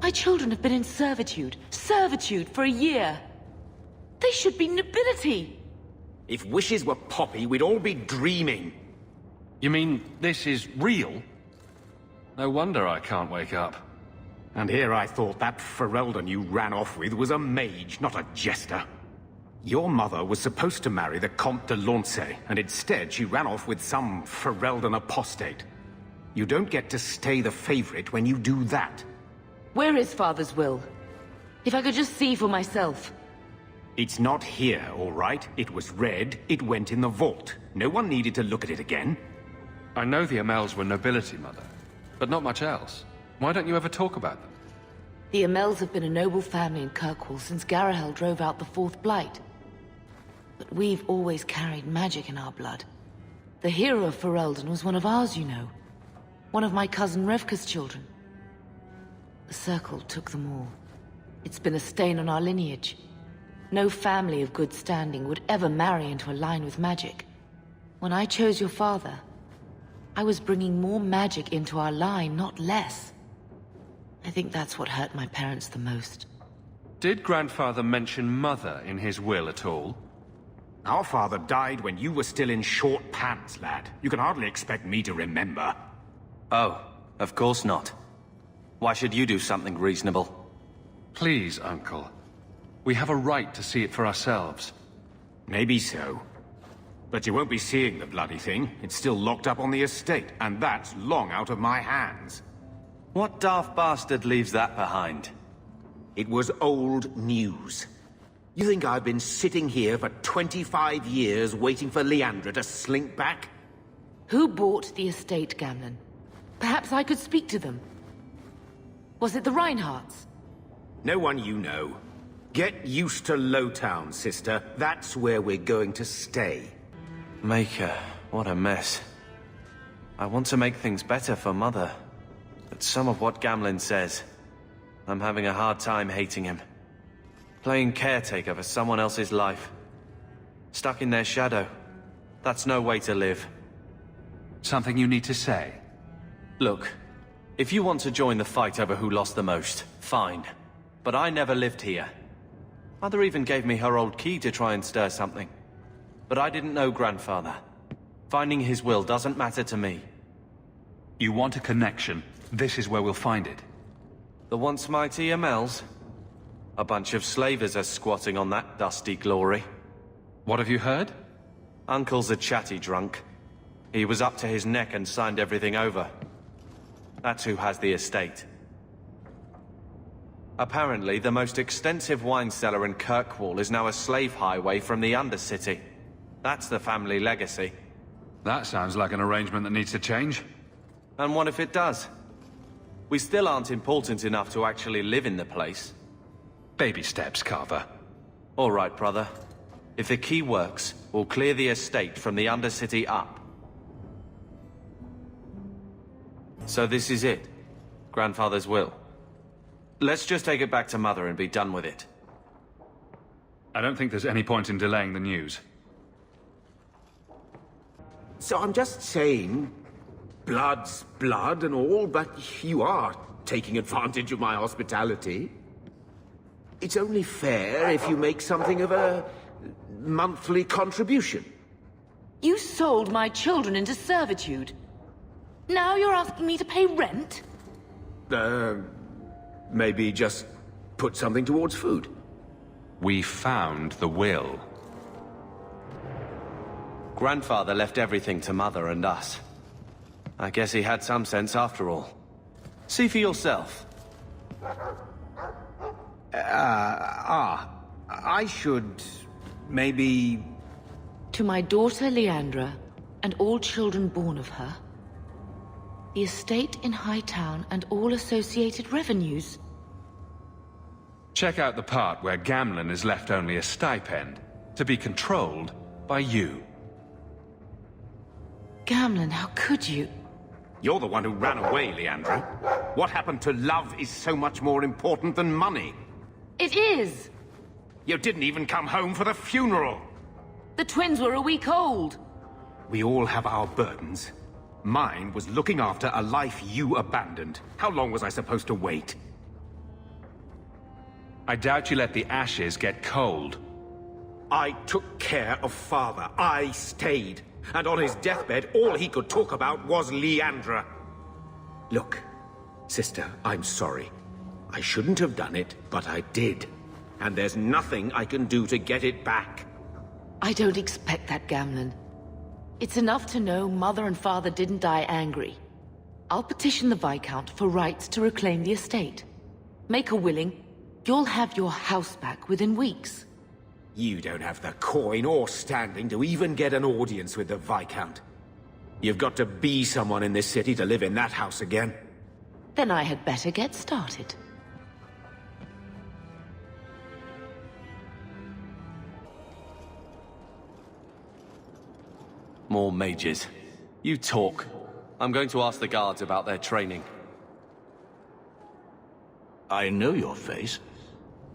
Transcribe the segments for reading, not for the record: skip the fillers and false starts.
My children have been in servitude for a year. They should be nobility. If wishes were poppy, we'd all be dreaming. You mean this is real? No wonder I can't wake up. And here I thought that Ferelden you ran off with was a mage, not a jester. Your mother was supposed to marry the Comte de Launcey, and instead she ran off with some Ferelden apostate. You don't get to stay the favorite when you do that. Where is Father's will? If I could just see for myself. It's not here, all right? It was read, it went in the vault. No one needed to look at it again. I know the Amels were nobility, Mother, but not much else. Why don't you ever talk about them? The Amels have been a noble family in Kirkwall since Garahel drove out the Fourth Blight. But we've always carried magic in our blood. The hero of Ferelden was one of ours, you know. One of my cousin Revka's children. The Circle took them all. It's been a stain on our lineage. No family of good standing would ever marry into a line with magic. When I chose your father, I was bringing more magic into our line, not less. I think that's what hurt my parents the most. Did Grandfather mention Mother in his will at all? Our father died when you were still in short pants, lad. You can hardly expect me to remember. Oh, of course not. Why should you do something reasonable? Please, Uncle. We have a right to see it for ourselves. Maybe so. But you won't be seeing the bloody thing. It's still locked up on the estate, and that's long out of my hands. What daft bastard leaves that behind? It was old news. You think I've been sitting here for 25 years waiting for Leandra to slink back? Who bought the estate, Gamlen? Perhaps I could speak to them. Was it the Reinhardts? No one you know. Get used to Lowtown, sister. That's where we're going to stay. Maker, what a mess. I want to make things better for Mother. But some of what Gamlen says, I'm having a hard time hating him. Playing caretaker for someone else's life. Stuck in their shadow. That's no way to live. Something you need to say? Look, if you want to join the fight over who lost the most, fine. But I never lived here. Mother even gave me her old key to try and stir something. But I didn't know Grandfather. Finding his will doesn't matter to me. You want a connection? This is where we'll find it. The once mighty Amels? A bunch of slavers are squatting on that dusty glory. What have you heard? Uncle's a chatty drunk. He was up to his neck and signed everything over. That's who has the estate. Apparently, the most extensive wine cellar in Kirkwall is now a slave highway from the Undercity. That's the family legacy. That sounds like an arrangement that needs to change. And what if it does? We still aren't important enough to actually live in the place. Baby steps, Carver. All right, brother. If the key works, we'll clear the estate from the Undercity up. So this is it. Grandfather's will. Let's just take it back to Mother and be done with it. I don't think there's any point in delaying the news. So I'm just saying, blood's blood and all, but you are taking advantage of my hospitality. It's only fair if you make something of a monthly contribution. You sold my children into servitude. Now you're asking me to pay rent? Maybe just put something towards food. We found the will. Grandfather left everything to Mother and us. I guess he had some sense after all. See for yourself. I should... maybe... To my daughter Leandra, and all children born of her, the estate in Hightown and all associated revenues. Check out the part where Gamlen is left only a stipend, to be controlled by you. Gamlen, how could you? You're the one who ran away, Leandra. What happened to love is so much more important than money. It is! You didn't even come home for the funeral! The twins were a week old. We all have our burdens. Mine was looking after a life you abandoned. How long was I supposed to wait? I doubt you let the ashes get cold. I took care of Father. I stayed. And on his deathbed, all he could talk about was Leandra. Look, sister, I'm sorry. I shouldn't have done it, but I did. And there's nothing I can do to get it back. I don't expect that, Gamlen. It's enough to know Mother and Father didn't die angry. I'll petition the Viscount for rights to reclaim the estate. Make her willing, you'll have your house back within weeks. You don't have the coin or standing to even get an audience with the Viscount. You've got to be someone in this city to live in that house again. Then I had better get started. More mages. You talk. I'm going to ask the guards about their training. I know your face.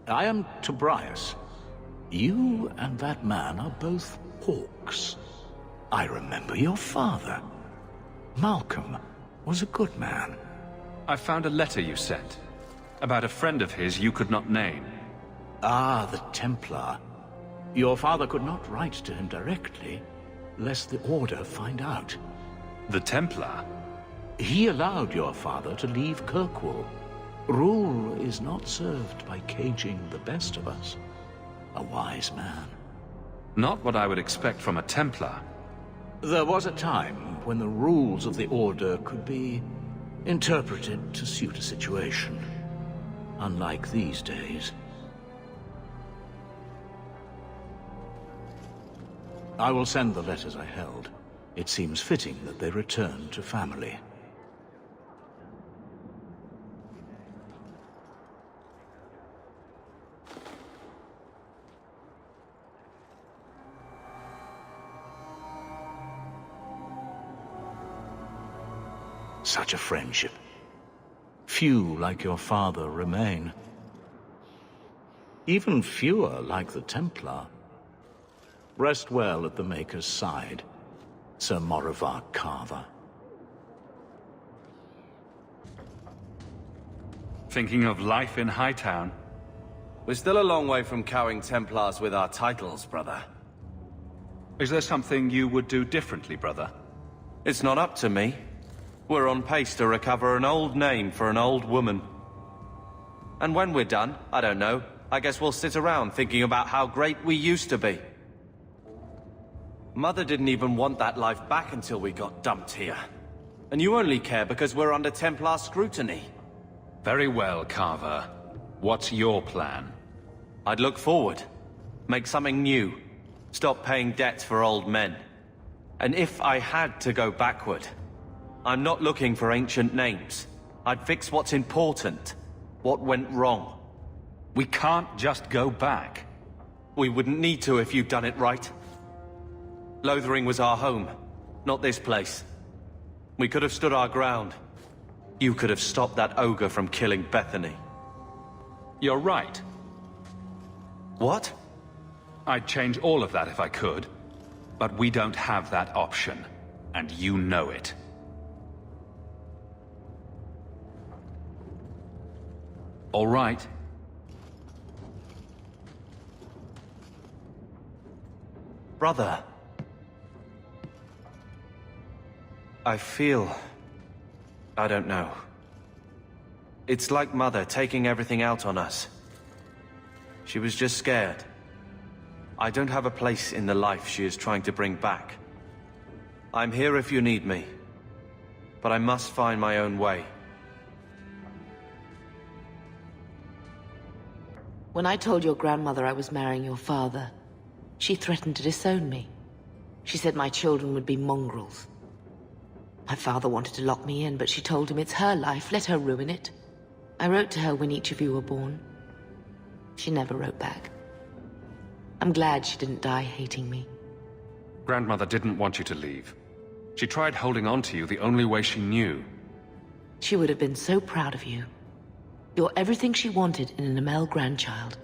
I am Tobias. You and that man are both hawks. I remember your father. Malcolm was a good man. I found a letter you sent. About a friend of his you could not name. Ah, the Templar. Your father could not write to him directly, lest the Order find out. The Templar? He allowed your father to leave Kirkwall. Rule is not served by caging the best of us. A wise man. Not what I would expect from a Templar. There was a time when the rules of the Order could be interpreted to suit a situation. Unlike these days. I will send the letters I held. It seems fitting that they return to family. Such a friendship. Few like your father remain. Even fewer like the Templar. Rest well at the Maker's side, Sir Morivar Carver. Thinking of life in Hightown? We're still a long way from cowing Templars with our titles, brother. Is there something you would do differently, brother? It's not up to me. We're on pace to recover an old name for an old woman. And when we're done, I don't know, I guess we'll sit around thinking about how great we used to be. Mother didn't even want that life back until we got dumped here. And you only care because we're under Templar scrutiny. Very well, Carver. What's your plan? I'd look forward. Make something new. Stop paying debts for old men. And if I had to go backward, I'm not looking for ancient names. I'd fix what's important. What went wrong. We can't just go back. We wouldn't need to if you'd done it right. Lothering was our home, not this place. We could have stood our ground. You could have stopped that ogre from killing Bethany. You're right. What? I'd change all of that if I could. But we don't have that option. And you know it. All right. Brother. I feel... I don't know. It's like Mother taking everything out on us. She was just scared. I don't have a place in the life she is trying to bring back. I'm here if you need me. But I must find my own way. When I told your grandmother I was marrying your father, she threatened to disown me. She said my children would be mongrels. My father wanted to lock me in, but she told him it's her life, let her ruin it. I wrote to her when each of you were born. She never wrote back. I'm glad she didn't die hating me. Grandmother didn't want you to leave. She tried holding on to you the only way she knew. She would have been so proud of you. You're everything she wanted in an Amel grandchild.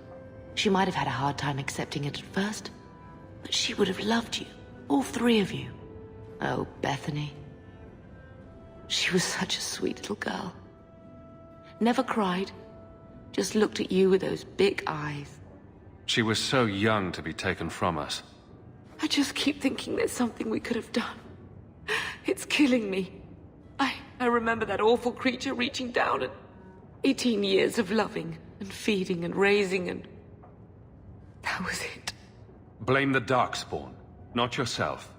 She might have had a hard time accepting it at first, but she would have loved you, all three of you. Oh, Bethany. She was such a sweet little girl. Never cried, Just looked at you with those big eyes. She was so young to be taken from us. I just keep thinking there's something we could have done. It's killing me. I remember that awful creature reaching down and 18 years of loving and feeding and raising and... that was it. Blame the Darkspawn, not yourself.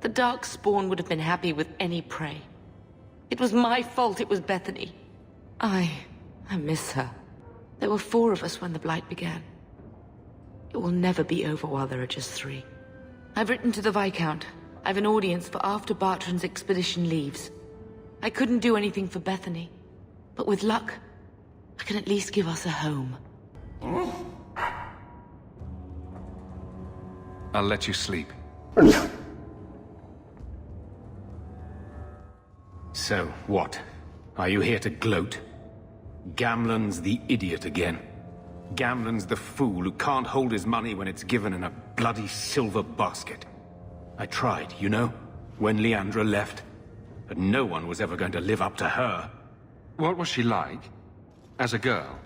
The Darkspawn would have been happy with any prey. It was my fault it was Bethany. I miss her. There were 4 of us when the Blight began. It will never be over while there are just 3. I've written to the Viscount. I've an audience for after Bartrand's expedition leaves. I couldn't do anything for Bethany, but with luck, I can at least give us a home. I'll let you sleep. So, what? Are you here to gloat? Gamlen's the idiot again. Gamlen's the fool who can't hold his money when it's given in a bloody silver basket. I tried, you know, when Leandra left. But no one was ever going to live up to her. What was she like? As a girl?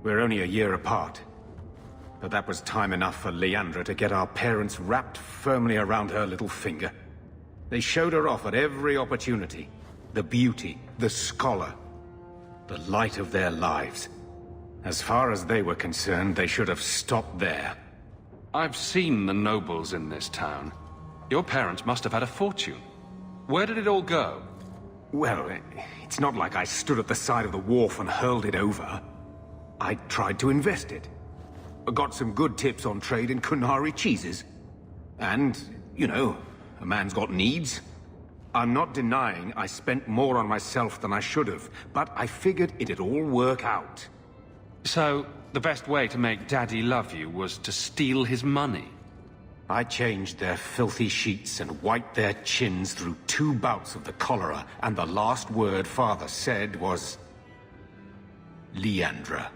We're only a year apart. But that was time enough for Leandra to get our parents wrapped firmly around her little finger. They showed her off at every opportunity. The beauty, the scholar, the light of their lives. As far as they were concerned, they should have stopped there. I've seen the nobles in this town. Your parents must have had a fortune. Where did it all go? Well, it's not like I stood at the side of the wharf and hurled it over. I tried to invest it. I got some good tips on trade in Kunari cheeses. And, you know, a man's got needs. I'm not denying I spent more on myself than I should have, but I figured it'd all work out. So, the best way to make Daddy love you was to steal his money? I changed their filthy sheets and wiped their chins through 2 bouts of the cholera, and the last word Father said was... Leandra.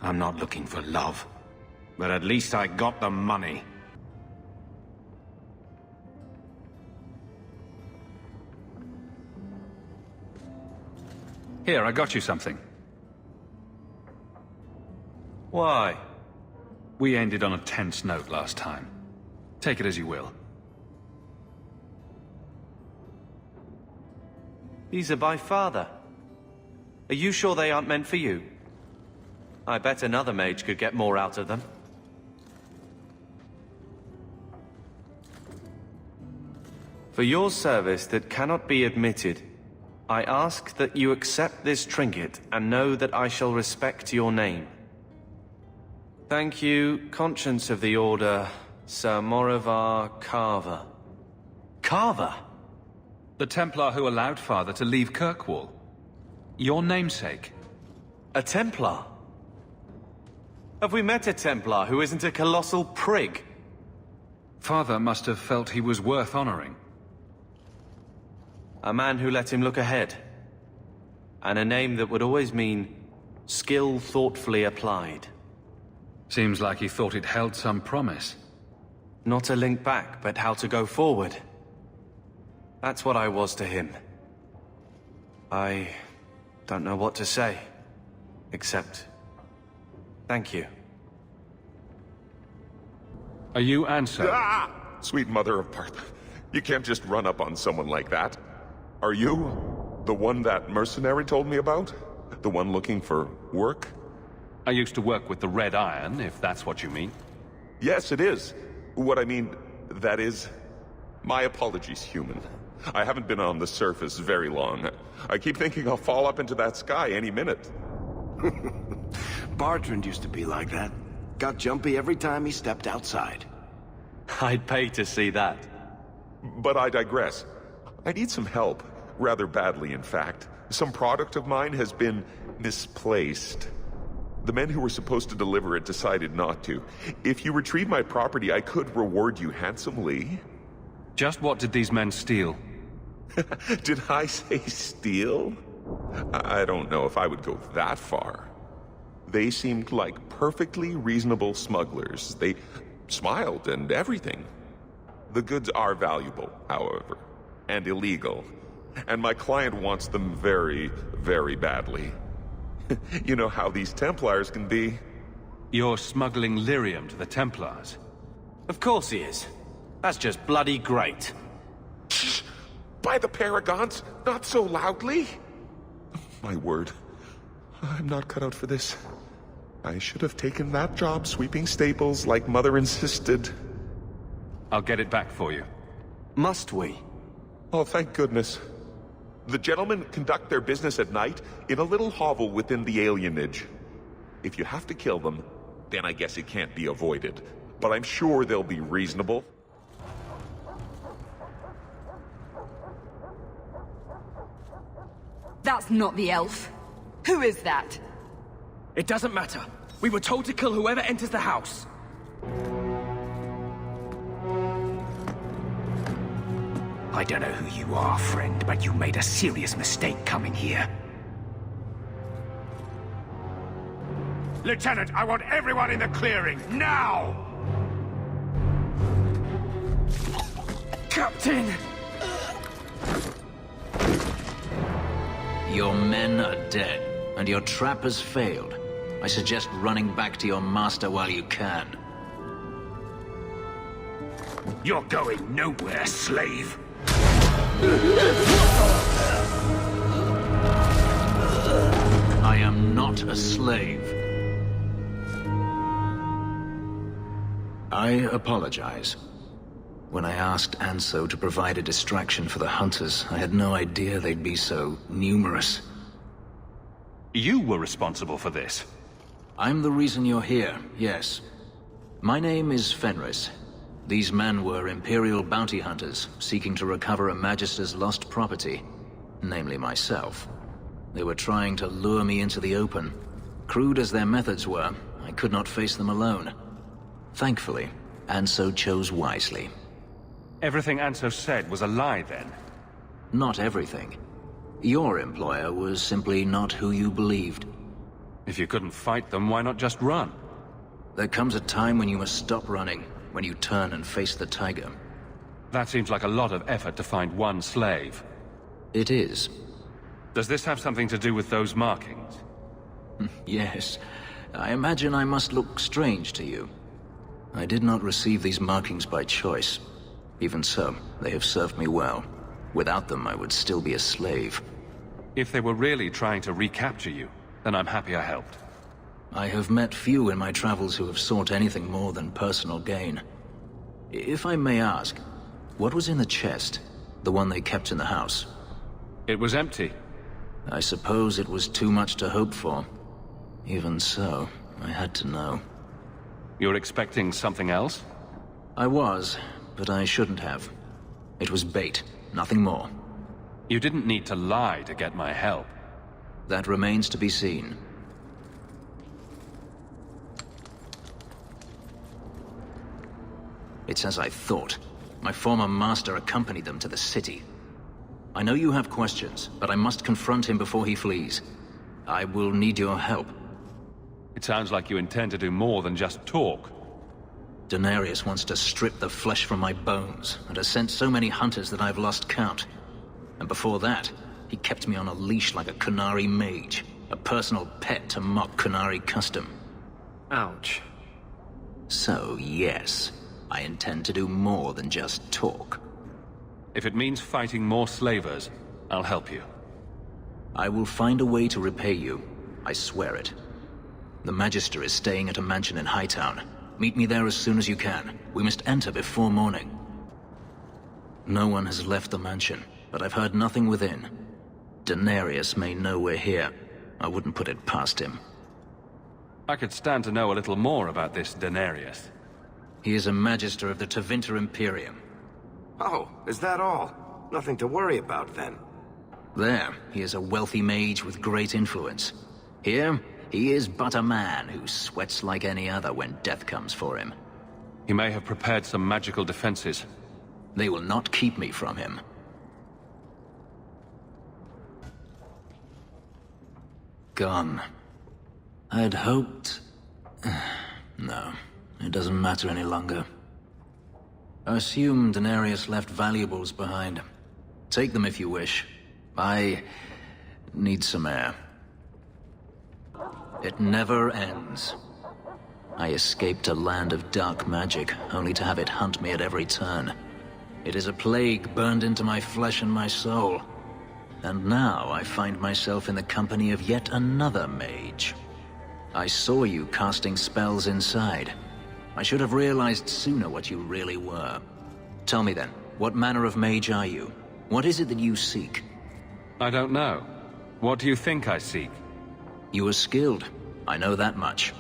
I'm not looking for love, but at least I got the money. Here, I got you something. Why? We ended on a tense note last time. Take it as you will. These are by Father. Are you sure they aren't meant for you? I bet another mage could get more out of them. For your service that cannot be admitted, I ask that you accept this trinket and know that I shall respect your name. Thank you, Conscience of the Order, Sir Morivar Carver. Carver? The Templar who allowed Father to leave Kirkwall. Your namesake. A Templar? Have we met a Templar who isn't a colossal prig? Father must have felt he was worth honoring. A man who let him look ahead. And a name that would always mean skill thoughtfully applied. Seems like he thought it held some promise. Not a link back, but how to go forward. That's what I was to him. I don't know what to say, except thank you. Are you Ansel? Ah! Sweet mother of Partha. You can't just run up on someone like that. Are you the one that mercenary told me about? The one looking for work? I used to work with the Red Iron, if that's what you mean. Yes, it is. What I mean, that is... My apologies, human. I haven't been on the surface very long. I keep thinking I'll fall up into that sky any minute. Bartrand used to be like that. Got jumpy every time he stepped outside. I'd pay to see that. But I digress. I need some help. Rather badly, in fact. Some product of mine has been misplaced. The men who were supposed to deliver it decided not to. If you retrieve my property, I could reward you handsomely. Just what did these men steal? Did I say steal? I don't know if I would go that far. They seemed like perfectly reasonable smugglers. They smiled and everything. The goods are valuable, however, and illegal. And my client wants them very, very badly. You know how these Templars can be. You're smuggling lyrium to the Templars. Of course he is. That's just bloody great. Shh! By the Paragons, not so loudly! My word. I'm not cut out for this. I should have taken that job sweeping stables like Mother insisted. I'll get it back for you. Must we? Oh, thank goodness. The gentlemen conduct their business at night in a little hovel within the alienage. If you have to kill them, then I guess it can't be avoided. But I'm sure they'll be reasonable. That's not the elf. Who is that? It doesn't matter. We were told to kill whoever enters the house. I don't know who you are, friend, but you made a serious mistake coming here. Lieutenant, I want everyone in the clearing, now! Captain! Your men are dead, and your trap has failed. I suggest running back to your master while you can. You're going nowhere, slave! I am not a slave. I apologize. When I asked Anso to provide a distraction for the hunters, I had no idea they'd be so numerous. You were responsible for this. I'm the reason you're here, yes. My name is Fenris. These men were Imperial bounty hunters, seeking to recover a magister's lost property, namely myself. They were trying to lure me into the open. Crude as their methods were, I could not face them alone. Thankfully, Anso chose wisely. Everything Anso said was a lie, then? Not everything. Your employer was simply not who you believed. If you couldn't fight them, why not just run? There comes a time when you must stop running, when you turn and face the tiger. That seems like a lot of effort to find one slave. It is. Does this have something to do with those markings? Yes. I imagine I must look strange to you. I did not receive these markings by choice. Even so, they have served me well. Without them, I would still be a slave. If they were really trying to recapture you, then I'm happy I helped. I have met few in my travels who have sought anything more than personal gain. If I may ask, what was in the chest? The one they kept in the house? It was empty. I suppose it was too much to hope for. Even so, I had to know. You're expecting something else? I was, but I shouldn't have. It was bait, nothing more. You didn't need to lie to get my help. That remains to be seen. It's as I thought. My former master accompanied them to the city. I know you have questions, but I must confront him before he flees. I will need your help. It sounds like you intend to do more than just talk. Denarius wants to strip the flesh from my bones, and has sent so many hunters that I've lost count. And before that, he kept me on a leash like a Qunari mage, a personal pet to mock Qunari custom. Ouch. So, yes, I intend to do more than just talk. If it means fighting more slavers, I'll help you. I will find a way to repay you. I swear it. The Magister is staying at a mansion in Hightown. Meet me there as soon as you can. We must enter before morning. No one has left the mansion, but I've heard nothing within. Denarius may know we're here. I wouldn't put it past him. I could stand to know a little more about this Denarius. He is a Magister of the Tevinter Imperium. Oh, is that all? Nothing to worry about, then. There, he is a wealthy mage with great influence. Here, he is but a man who sweats like any other when death comes for him. He may have prepared some magical defenses. They will not keep me from him. Gone. I'd hoped... No, it doesn't matter any longer. I assume Denarius left valuables behind. Take them if you wish. I need some air. It never ends. I escaped a land of dark magic, only to have it hunt me at every turn. It is a plague burned into my flesh and my soul. And now I find myself in the company of yet another mage. I saw you casting spells inside. I should have realized sooner what you really were. Tell me then, what manner of mage are you? What is it that you seek? I don't know. What do you think I seek? You are skilled. I know that much.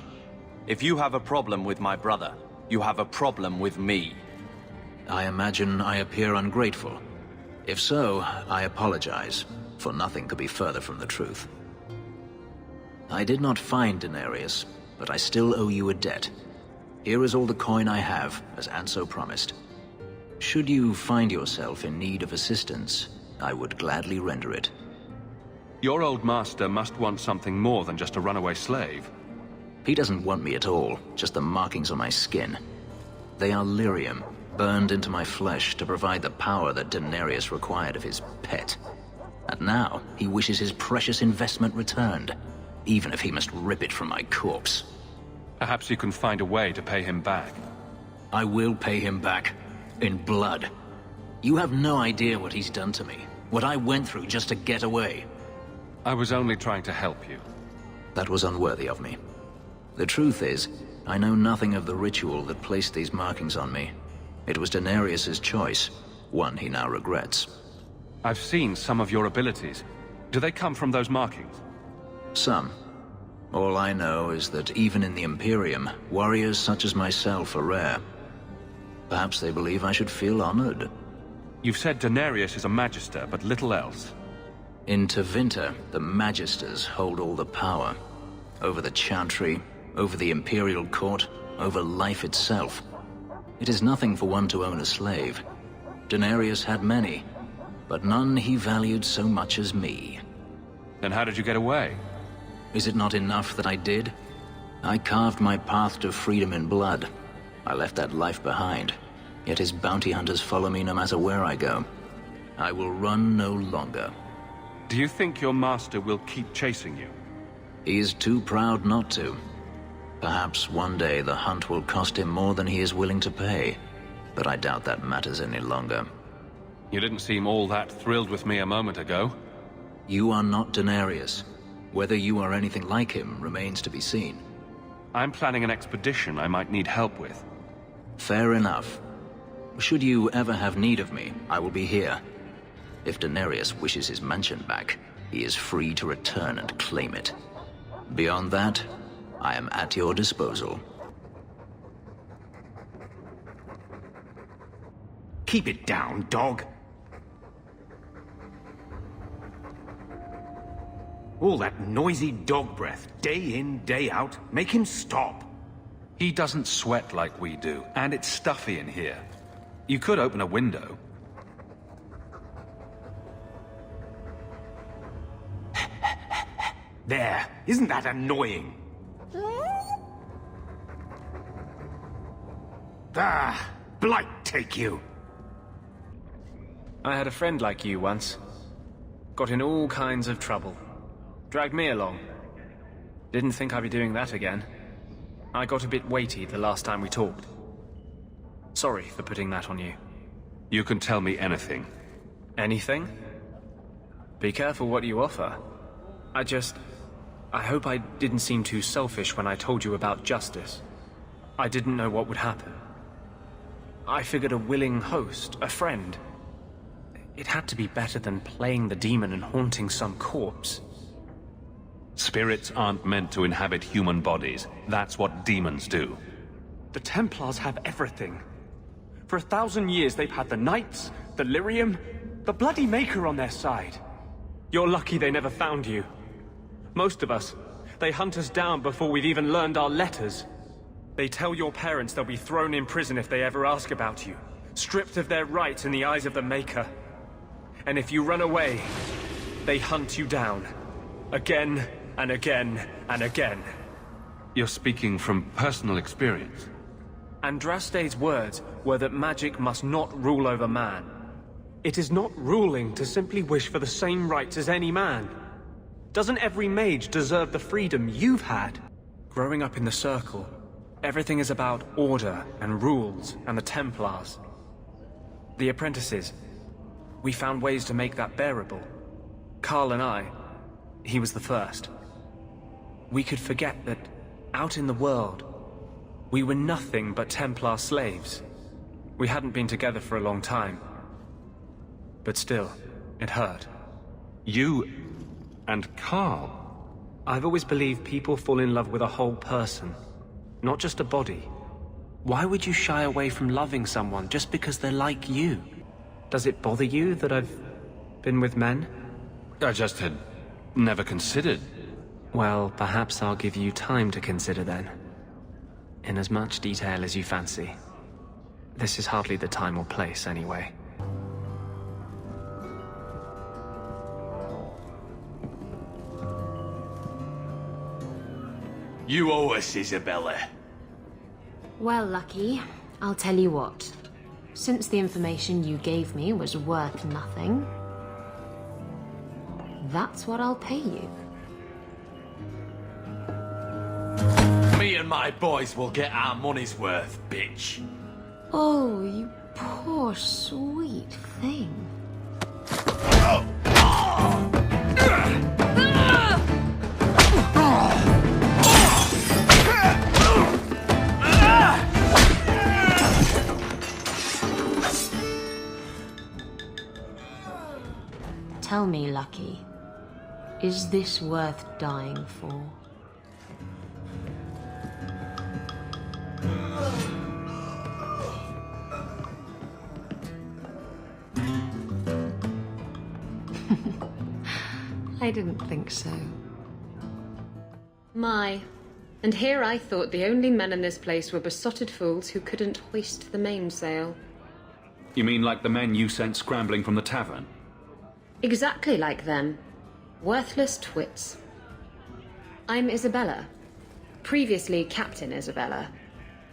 If you have a problem with my brother, you have a problem with me. I imagine I appear ungrateful. If so, I apologize, for nothing could be further from the truth. I did not find Denarius, but I still owe you a debt. Here is all the coin I have, as Anso promised. Should you find yourself in need of assistance, I would gladly render it. Your old master must want something more than just a runaway slave. He doesn't want me at all, just the markings on my skin. They are lyrium, burned into my flesh to provide the power that Denarius required of his pet. And now, he wishes his precious investment returned, even if he must rip it from my corpse. Perhaps you can find a way to pay him back. I will pay him back. In blood. You have no idea what he's done to me. What I went through just to get away. I was only trying to help you. That was unworthy of me. The truth is, I know nothing of the ritual that placed these markings on me. It was Denarius's choice, one he now regrets. I've seen some of your abilities. Do they come from those markings? Some. All I know is that even in the Imperium, warriors such as myself are rare. Perhaps they believe I should feel honored. You've said Denarius is a magister, but little else. In Tevinter, the magisters hold all the power. Over the chantry, over the Imperial court, over life itself. It is nothing for one to own a slave. Denarius had many, but none he valued so much as me. Then how did you get away? Is it not enough that I did? I carved my path to freedom in blood. I left that life behind, yet his bounty hunters follow me no matter where I go. I will run no longer. Do you think your master will keep chasing you? He is too proud not to. Perhaps one day the hunt will cost him more than he is willing to pay, but I doubt that matters any longer. You didn't seem all that thrilled with me a moment ago. You are not Denarius. Whether you are anything like him remains to be seen. I'm planning an expedition I might need help with. Fair enough. Should you ever have need of me, I will be here. If Denarius wishes his mansion back, he is free to return and claim it. Beyond that, I am at your disposal. Keep it down, dog. All that noisy dog breath, day in, day out, make him stop. He doesn't sweat like we do, and it's stuffy in here. You could open a window. There, isn't that annoying? Ah, blight take you. I had a friend like you once. Got in all kinds of trouble. Dragged me along. Didn't think I'd be doing that again. I got a bit weighty the last time we talked. Sorry for putting that on you. You can tell me anything. Anything? Be careful what you offer. I hope I didn't seem too selfish when I told you about justice. I didn't know what would happen. I figured a willing host, a friend. It had to be better than playing the demon and haunting some corpse. Spirits aren't meant to inhabit human bodies. That's what demons do. The Templars have everything. For 1,000 years they've had the Knights, the Lyrium, the Bloody Maker on their side. You're lucky they never found you. Most of us, they hunt us down before we've even learned our letters. They tell your parents they'll be thrown in prison if they ever ask about you, stripped of their rights in the eyes of the Maker. And if you run away, they hunt you down. Again and again and again. You're speaking from personal experience. Andraste's words were that magic must not rule over man. It is not ruling to simply wish for the same rights as any man. Doesn't every mage deserve the freedom you've had? Growing up in the Circle, everything is about order and rules and the Templars. The apprentices, we found ways to make that bearable. Carl and I, he was the first. We could forget that out in the world, we were nothing but Templar slaves. We hadn't been together for a long time. But still, it hurt. You and Carl? I've always believed people fall in love with a whole person, not just a body. Why would you shy away from loving someone just because they're like you? Does it bother you that I've been with men? I just had never considered. Well, perhaps I'll give you time to consider then. In as much detail as you fancy. This is hardly the time or place, anyway. You owe us, Isabella. Well, Lucky, I'll tell you what. Since the information you gave me was worth nothing, that's what I'll pay you. Me and my boys will get our money's worth, bitch. Oh, you poor sweet thing. Tell me, Lucky, is this worth dying for? I didn't think so. And here I thought the only men in this place were besotted fools who couldn't hoist the mainsail. You mean like the men you sent scrambling from the tavern? Exactly like them. Worthless twits. I'm Isabella. Previously Captain Isabella.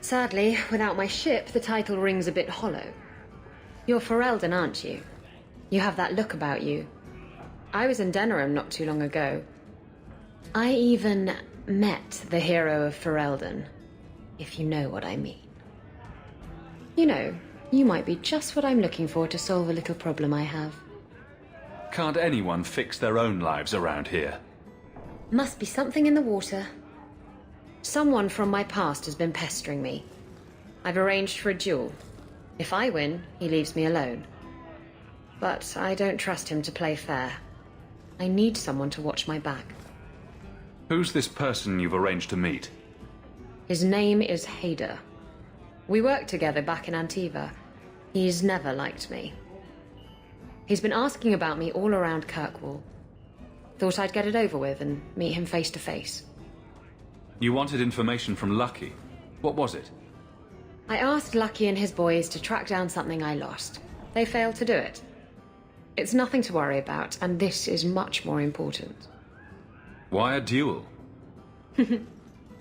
Sadly, without my ship, the title rings a bit hollow. You're Ferelden, aren't you? You have that look about you. I was in Denerim not too long ago. I even met the hero of Ferelden, if you know what I mean. You know, you might be just what I'm looking for to solve a little problem I have. Can't anyone fix their own lives around here? Must be something in the water. Someone from my past has been pestering me. I've arranged for a duel. If I win, he leaves me alone. But I don't trust him to play fair. I need someone to watch my back. Who's this person you've arranged to meet? His name is Hader. We worked together back in Antiva. He's never liked me. He's been asking about me all around Kirkwall. Thought I'd get it over with and meet him face to face. You wanted information from Lucky. What was it? I asked Lucky and his boys to track down something I lost. They failed to do it. It's nothing to worry about, and this is much more important. Why a duel?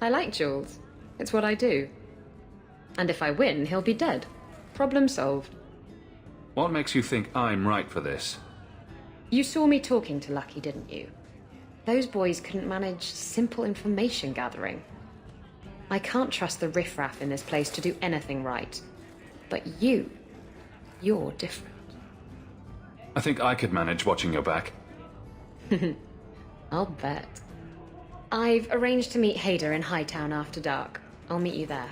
I like duels. It's what I do. And if I win, he'll be dead. Problem solved. What makes you think I'm right for this? You saw me talking to Lucky, didn't you? Those boys couldn't manage simple information gathering. I can't trust the riffraff in this place to do anything right. But you're different. I think I could manage watching your back. I'll bet. I've arranged to meet Hader in Hightown after dark. I'll meet you there.